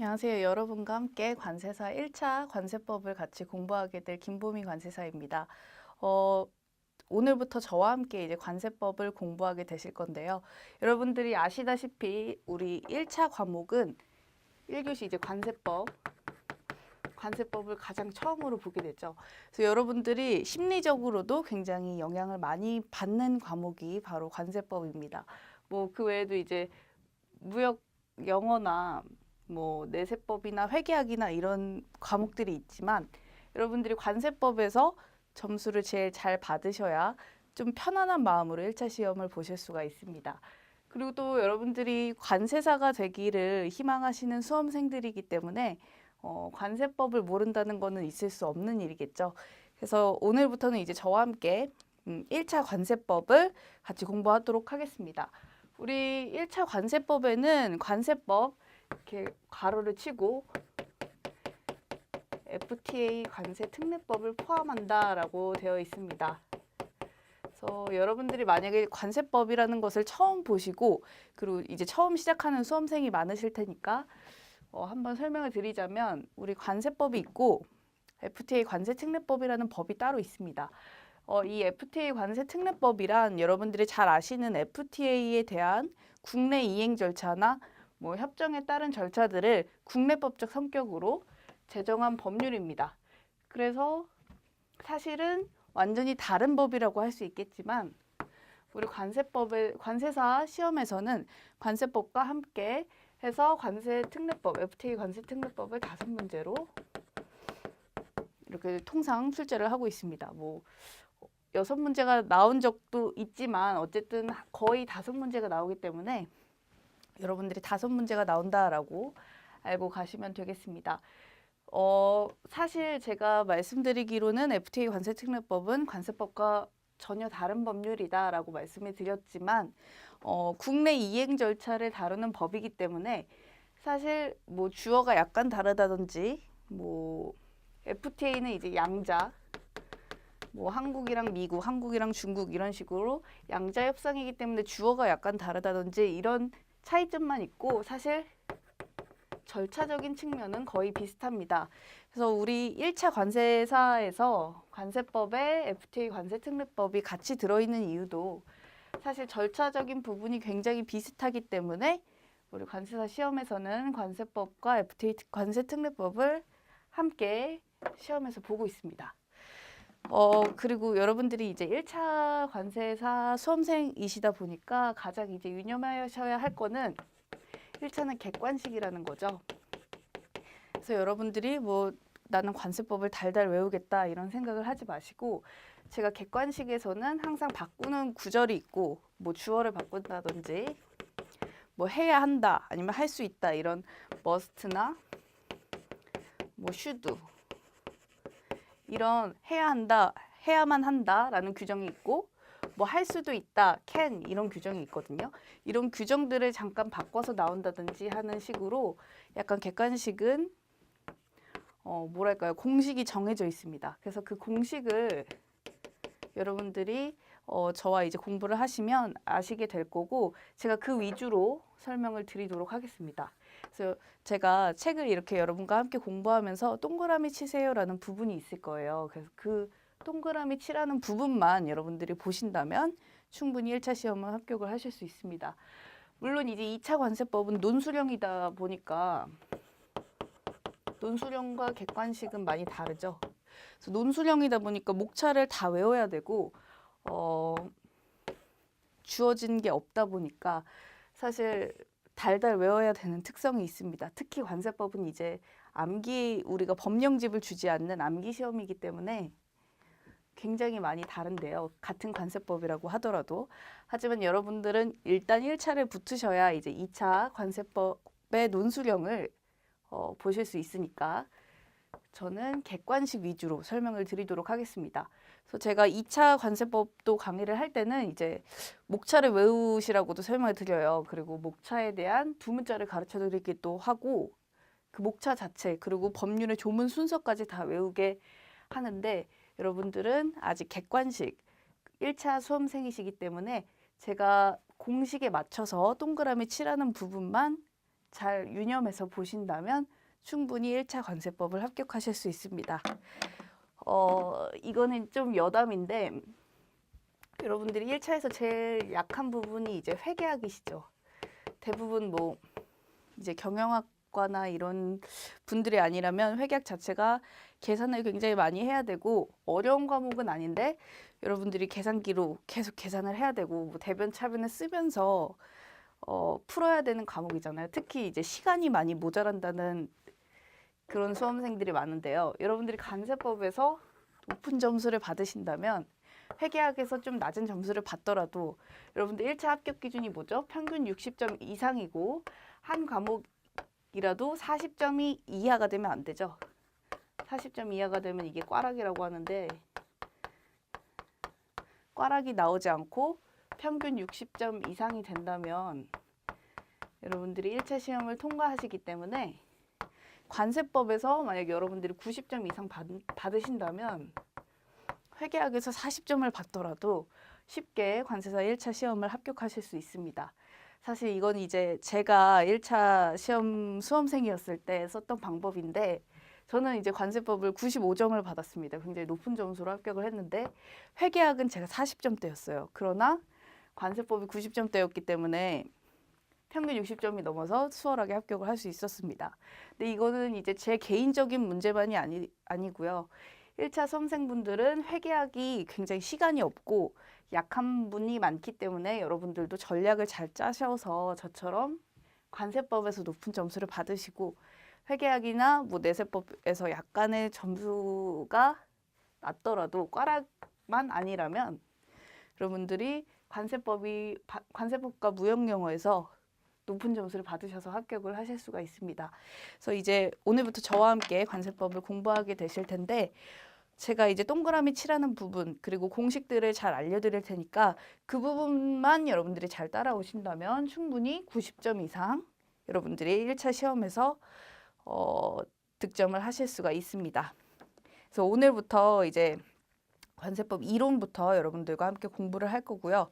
안녕하세요. 여러분과 함께 관세사 1차 관세법을 같이 공부하게 될 김보미 관세사입니다. 오늘부터 저와 함께 이제 관세법을 공부하게 되실 건데요. 여러분들이 아시다시피 우리 1차 과목은 1교시 이제 관세법을 가장 처음으로 보게 되죠. 그래서 여러분들이 심리적으로도 굉장히 영향을 많이 받는 과목이 바로 관세법입니다. 뭐 그 외에도 이제 무역 영어나 뭐 내세법이나 회계학이나 이런 과목들이 있지만 여러분들이 관세법에서 점수를 제일 잘 받으셔야 좀 편안한 마음으로 1차 시험을 보실 수가 있습니다. 그리고 또 여러분들이 관세사가 되기를 희망하시는 수험생들이기 때문에 관세법을 모른다는 거는 있을 수 없는 일이겠죠. 그래서 오늘부터는 이제 저와 함께 1차 관세법을 같이 공부하도록 하겠습니다. 우리 1차 관세법에는 관세법 이렇게 괄호를 치고 FTA 관세 특례법을 포함한다라고 되어 있습니다. 그래서 여러분들이 만약에 관세법이라는 것을 처음 보시고 그리고 이제 처음 시작하는 수험생이 많으실 테니까 한번 설명을 드리자면 우리 관세법이 있고 FTA 관세 특례법이라는 법이 따로 있습니다. 이 FTA 관세 특례법이란 여러분들이 잘 아시는 FTA에 대한 국내 이행 절차나 뭐 협정에 따른 절차들을 국내법적 성격으로 제정한 법률입니다. 그래서 사실은 완전히 다른 법이라고 할 수 있겠지만 우리 관세사 시험에서는 관세법과 함께 해서 관세특례법, FTA 관세특례법을 5문제로 이렇게 통상 출제를 하고 있습니다. 뭐 6문제가 나온 적도 있지만 어쨌든 거의 5문제가 나오기 때문에 여러분들이 5문제가 나온다라고 알고 가시면 되겠습니다. 사실 제가 말씀드리기로는 FTA 관세특례법은 관세법과 전혀 다른 법률이다라고 말씀을 드렸지만 국내 이행 절차를 다루는 법이기 때문에 사실 뭐 주어가 약간 다르다든지 뭐 FTA는 이제 양자 뭐 한국이랑 미국, 한국이랑 중국 이런 식으로 양자 협상이기 때문에 주어가 약간 다르다든지 이런 차이점만 있고 사실 절차적인 측면은 거의 비슷합니다. 그래서 우리 1차 관세사에서 관세법에 FTA 관세특례법이 같이 들어있는 이유도 사실 절차적인 부분이 굉장히 비슷하기 때문에 우리 관세사 시험에서는 관세법과 FTA 관세특례법을 함께 시험에서 보고 있습니다. 그리고 여러분들이 이제 1차 관세사 수험생이시다 보니까 가장 이제 유념하셔야 할 거는 1차는 객관식이라는 거죠. 그래서 여러분들이 뭐 나는 관세법을 달달 외우겠다 이런 생각을 하지 마시고 제가 객관식에서는 항상 바꾸는 구절이 있고 뭐 주어를 바꾼다든지 뭐 해야 한다 아니면 할 수 있다 이런 must나 뭐 should 이런 해야 한다, 해야만 한다라는 규정이 있고 뭐 할 수도 있다, can 이런 규정이 있거든요. 이런 규정들을 잠깐 바꿔서 나온다든지 하는 식으로 약간 객관식은 뭐랄까요? 공식이 정해져 있습니다. 그래서 그 공식을 여러분들이 저와 이제 공부를 하시면 아시게 될 거고 제가 그 위주로 설명을 드리도록 하겠습니다. 그래서 제가 책을 이렇게 여러분과 함께 공부하면서 동그라미 치세요라는 부분이 있을 거예요. 그래서 그 동그라미 치라는 부분만 여러분들이 보신다면 충분히 1차 시험은 합격을 하실 수 있습니다. 물론 이제 2차 관세법은 논술형이다 보니까 논술형과 객관식은 많이 다르죠. 그래서 논술형이다 보니까 목차를 다 외워야 되고 주어진 게 없다 보니까 사실 달달 외워야 되는 특성이 있습니다. 특히 관세법은 이제 우리가 법령집을 주지 않는 암기 시험이기 때문에 굉장히 많이 다른데요. 같은 관세법이라고 하더라도. 하지만 여러분들은 일단 1차를 붙으셔야 이제 2차 관세법의 논술형을 보실 수 있으니까 저는 객관식 위주로 설명을 드리도록 하겠습니다. 그래서 제가 2차 관세법도 강의를 할 때는 이제 목차를 외우시라고도 설명을 드려요. 그리고 목차에 대한 두 문자를 가르쳐 드리기도 하고 그 목차 자체 그리고 법률의 조문 순서까지 다 외우게 하는데 여러분들은 아직 객관식 1차 수험생이시기 때문에 제가 공식에 맞춰서 동그라미 치라는 부분만 잘 유념해서 보신다면 충분히 1차 관세법을 합격하실 수 있습니다. 이거는 좀 여담인데 여러분들이 1차에서 제일 약한 부분이 이제 회계학이시죠. 대부분 뭐 이제 경영학과나 이런 분들이 아니라면 회계학 자체가 계산을 굉장히 많이 해야 되고 어려운 과목은 아닌데 여러분들이 계산기로 계속 계산을 해야 되고 뭐 대변 차변을 쓰면서 풀어야 되는 과목이잖아요. 특히 이제 시간이 많이 모자란다는 그런 수험생들이 많은데요. 여러분들이 관세법에서 높은 점수를 받으신다면 회계학에서 좀 낮은 점수를 받더라도 여러분들 1차 합격 기준이 뭐죠? 평균 60점 이상이고 한 과목이라도 40점이 이하가 되면 안 되죠. 40점 이하가 되면 이게 꽈락이라고 하는데 꽈락이 나오지 않고 평균 60점 이상이 된다면 여러분들이 1차 시험을 통과하시기 때문에 관세법에서 만약 여러분들이 90점 이상 받으신다면 회계학에서 40점을 받더라도 쉽게 관세사 1차 시험을 합격하실 수 있습니다. 사실 이건 이제 제가 1차 시험 수험생이었을 때 썼던 방법인데 저는 이제 관세법을 95점을 받았습니다. 굉장히 높은 점수로 합격을 했는데 회계학은 제가 40점대였어요. 그러나 관세법이 90점대였기 때문에 평균 60점이 넘어서 수월하게 합격을 할 수 있었습니다. 근데 이거는 이제 제 개인적인 문제만이 아니고요. 1차 수험생분들은 회계학이 굉장히 시간이 없고 약한 분이 많기 때문에 여러분들도 전략을 잘 짜셔서 저처럼 관세법에서 높은 점수를 받으시고 회계학이나 뭐 내세법에서 약간의 점수가 낮더라도 꽈락만 아니라면 여러분들이 관세법과 무형영어에서 높은 점수를 받으셔서 합격을 하실 수가 있습니다. 그래서 이제 오늘부터 저와 함께 관세법을 공부하게 되실 텐데 제가 이제 동그라미 칠하는 부분 그리고 공식들을 잘 알려드릴 테니까 그 부분만 여러분들이 잘 따라오신다면 충분히 90점 이상 여러분들이 1차 시험에서 득점을 하실 수가 있습니다. 그래서 오늘부터 이제 관세법 이론부터 여러분들과 함께 공부를 할 거고요.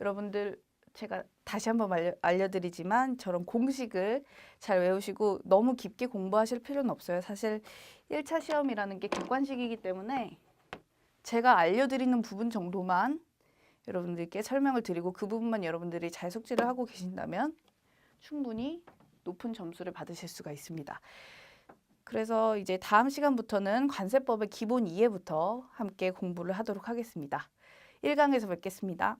여러분들 제가 다시 한번 알려드리지만 저런 공식을 잘 외우시고 너무 깊게 공부하실 필요는 없어요. 사실 1차 시험이라는 게 객관식이기 때문에 제가 알려드리는 부분 정도만 여러분들께 설명을 드리고 그 부분만 여러분들이 잘 숙지를 하고 계신다면 충분히 높은 점수를 받으실 수가 있습니다. 그래서 이제 다음 시간부터는 관세법의 기본 이해부터 함께 공부를 하도록 하겠습니다. 1강에서 뵙겠습니다.